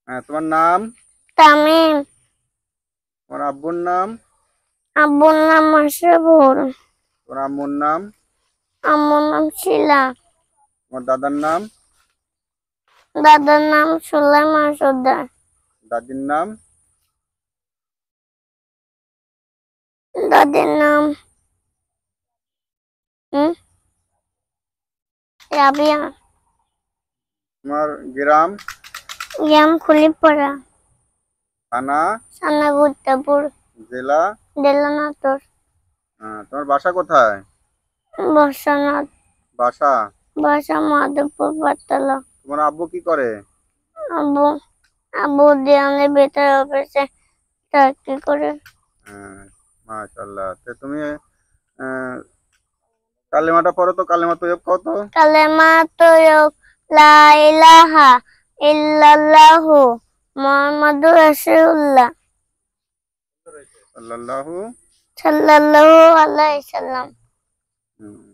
হ্যাঁ, তোমার নাম? তামিম। তোমার আব্বুর নাম? আব্বুর নাম মাসরুর। তোমার আম্মুর নাম? আম্মুর নাম শিলা। তোমার দাদার নাম? দাদার নাম সুলাইমান সর্দার। দাদির নাম? দাদির নাম হুম রাবিয়া। তোমার গ্রাম? গ্রাম খুলিপাড়া। থানা? সানাগুত্তাপুর। জেলা? দেলনাথর। তোমার বাসা কোথায়? বর্ষানাথ। বাসা? বাসা মাধবপুর পাঠতলা। তোমার আব্বু কি করে? আব্বু আব্বু দেওয়ানের বেতার অফিসে চাকরি করে। হ্যাঁ, মাশাআল্লাহ। তো তুমি আহ, কালেমাটা পড়ো তো, কালেমা তৈয়ব কত? কালেমা তৈয়ব লা ইলাহা ইল্লাল্লাহু মুহাম্মাদুর রাসূলুল্লাহ সাল্লাল্লাহু। সাল্লাল্লাহু আলাইহি সাল্লাম। হুম।